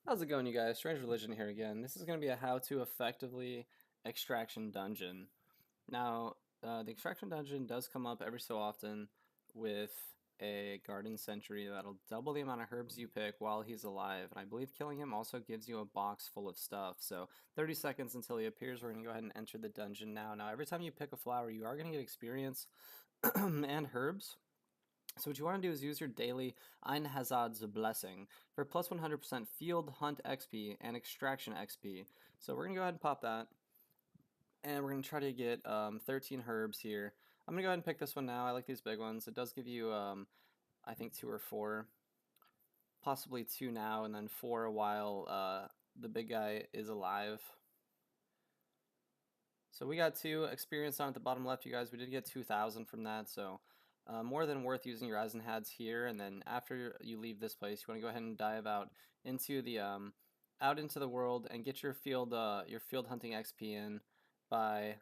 How's it going, you guys? Strange Religion here again. This is going to be a how to effectively extraction dungeon. Now, the extraction dungeon does come up every so often with a Garden Sentry that'll double the amount of herbs you pick while he's alive. And I believe killing him also gives you a box full of stuff. So 30 seconds until he appears. We're going to go ahead and enter the dungeon now. Now, every time you pick a flower, you are going to get experience and herbs. So what you want to do is use your daily Einhazad's Blessing for plus 100% Field Hunt XP and Extraction XP. So we're going to go ahead and pop that, and we're going to try to get 13 herbs here. I'm going to go ahead and pick this one now. I like these big ones. It does give you, I think, 2 or 4, possibly 2 now, and then 4 while the big guy is alive. So we got 2 experience on at the bottom left, you guys. We did get 2,000 from that, so more than worth using your Eisenhads here. And then after you leave this place, you want to go ahead and dive into the out into the world and get your field hunting XP in by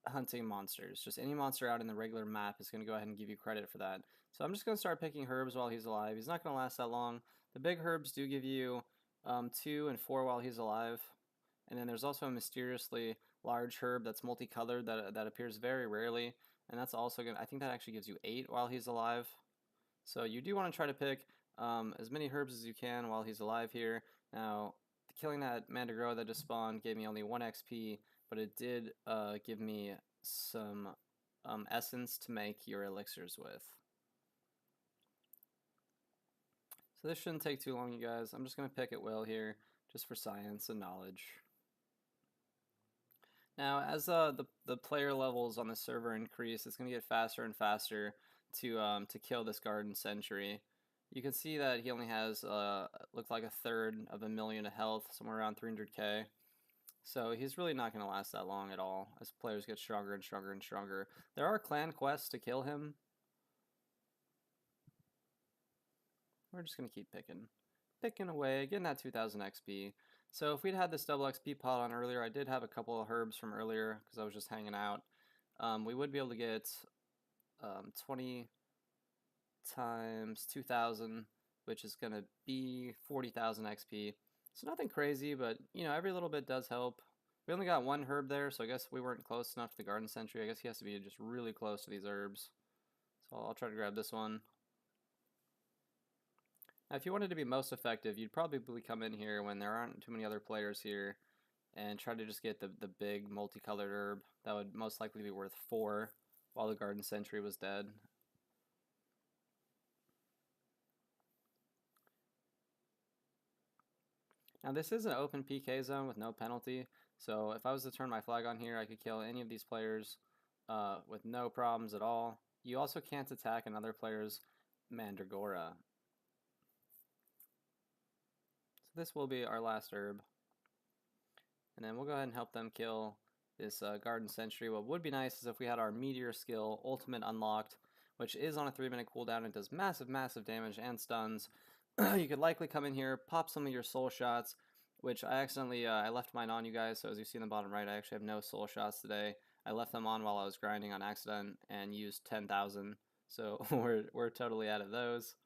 hunting monsters. Just any monster out in the regular map is going to go ahead and give you credit for that. So I'm just going to start picking herbs while he's alive. He's not going to last that long. The big herbs do give you 2 and 4 while he's alive. And then there's also a mysteriously large herb that's multicolored that appears very rarely. And that's also going to, I think that actually gives you 8 while he's alive. So you do want to try to pick as many herbs as you can while he's alive here. Now, killing that Mandragora that just spawned gave me only 1 XP, but it did give me some essence to make your elixirs with. So this shouldn't take too long, you guys. I'm just going to pick at will here, just for science and knowledge. Now, as the player levels on the server increase, it's going to get faster and faster to kill this Garden Sentry. You can see that he only has looks like a third of a million of health, somewhere around 300k. So he's really not going to last that long at all as players get stronger and stronger and stronger. There are clan quests to kill him. We're just going to keep picking away, getting that 2000 XP. So if we'd had this double XP pot on earlier, I did have a couple of herbs from earlier because I was just hanging out. We would be able to get 20 times 2000, which is going to be 40,000 XP. So nothing crazy, but every little bit does help. We only got 1 herb there, so I guess we weren't close enough to the Garden Sentry. I guess he has to be just really close to these herbs. So I'll try to grab this one. Now, if you wanted to be most effective, you'd probably come in here when there aren't too many other players here and try to just get the big multicolored herb. That would most likely be worth 4 while the Garden Sentry was dead. Now this is an open PK zone with no penalty, so if I was to turn my flag on here, I could kill any of these players with no problems at all. You also can't attack another player's Mandragora. So this will be our last herb. And then we'll go ahead and help them kill this Garden Sentry. What would be nice is if we had our Meteor skill Ultimate unlocked, which is on a 3-minute cooldown. It does massive, massive damage and stuns. You could likely come in here, pop some of your soul shots, which I accidentally, I left mine on, you guys, so as you see in the bottom right, I actually have no soul shots today. I left them on while I was grinding on accident and used 10,000, so we're totally out of those.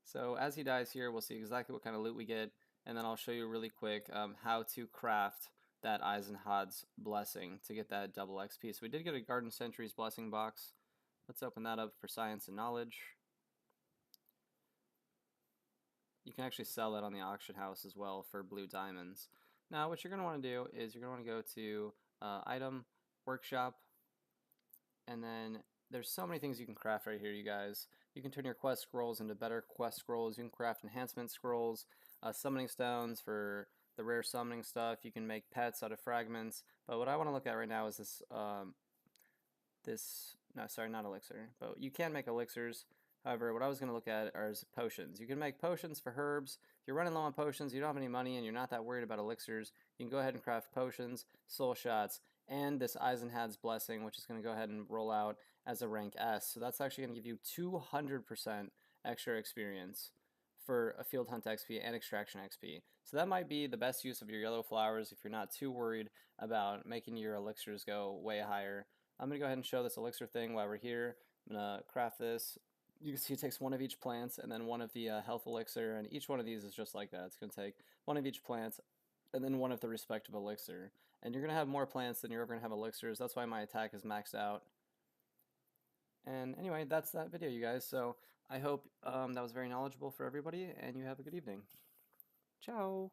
So as he dies here, we'll see exactly what kind of loot we get, and then I'll show you really quick how to craft that Eisenhod's Blessing to get that double XP. So we did get a Garden Sentry's Blessing box. Let's open that up for science and knowledge. You can actually sell it on the auction house as well for blue diamonds. Now what you're going to want to do is you're going to want to go to item, workshop, and then there's so many things you can craft right here, you guys. You can turn your quest scrolls into better quest scrolls. You can craft enhancement scrolls, summoning stones for the rare summoning stuff. You can make pets out of fragments. But what I want to look at right now is this, no, sorry, not elixir. But you can make elixirs. However, what I was going to look at are potions. You can make potions for herbs. If you're running low on potions, you don't have any money, and you're not that worried about elixirs, you can go ahead and craft potions, soul shots, and this Eisenhad's Blessing, which is going to go ahead and roll out as a rank S. So that's actually going to give you 200% extra experience for a Field Hunt XP and Extraction XP. So that might be the best use of your yellow flowers if you're not too worried about making your elixirs go way higher. I'm going to go ahead and show this elixir thing while we're here. I'm going to craft this. you can see it takes one of each plant and then one of the health elixir, and each one of these is just like that. It's going to take one of each plant and then one of the respective elixir. And you're going to have more plants than you're ever going to have elixirs. That's why my attack is maxed out. And anyway, that's that video, you guys. So I hope that was very knowledgeable for everybody, and you have a good evening. Ciao!